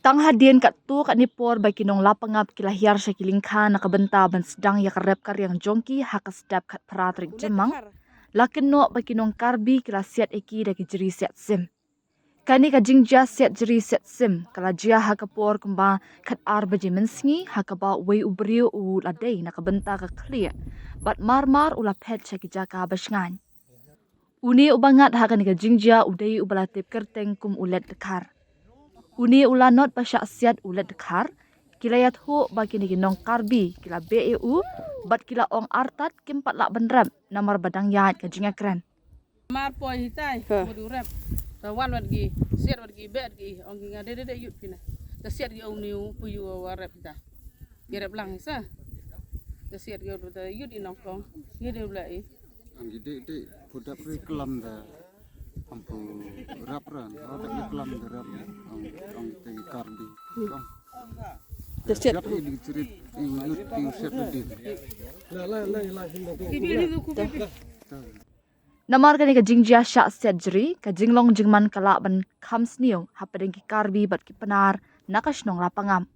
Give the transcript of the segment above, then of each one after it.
Tang hadien kat tu kat nipor bagi nong lapangap kilahiar sya kilingka nakabenta ban sedang ya karep karyang jongki haka sedap kat paratrik jemang. Lakin no bagi nong karbi kila siat eki dagi jeri siat sim. Kani ka jingja siat jeri siat sim kala jia haka por kumba kat ar baji mensengi haka ba wei ubriu u ladai nakabenta ka clear. Bat mar ula pet sya kijaka basngan. Uni ubangat haka ni ka jingja udai ubalatip kerteng kum ulet dekar. Uni ulanot pasya siat ulet dekar, kilayat hu bagi ni ginong karbi, kila BEU, bat kila ong artat kimpat lak benrem, namar badang yahat ka jinga keren. Mar poi hitai mudu rep tawan wadgi siat wadgi bedgi ong ginga dede yut pina ta siat gi ong niu puyu warep ta gerep lang sa ta siat gi ta yut inong kong ngide ulai ang ide budak reklam da ampu rapran ada reklam da rap ang tegi kardi ta siat di cerit yut pi siat di ibili ku Namar kani ka jingjia syak siat jeri, ka jinglong jingman kalak ban khams niung, hapadeng ki karbi bat ki penar, nakash nong lapangam.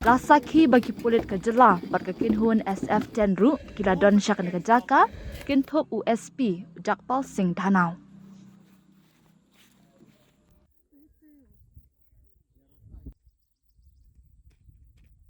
Lasaki bagi pulit ka jela, bat ka kinhun SF10 ru, kila don syak ni ka jaka, kintup USP, Jakpal Singh Dhanau.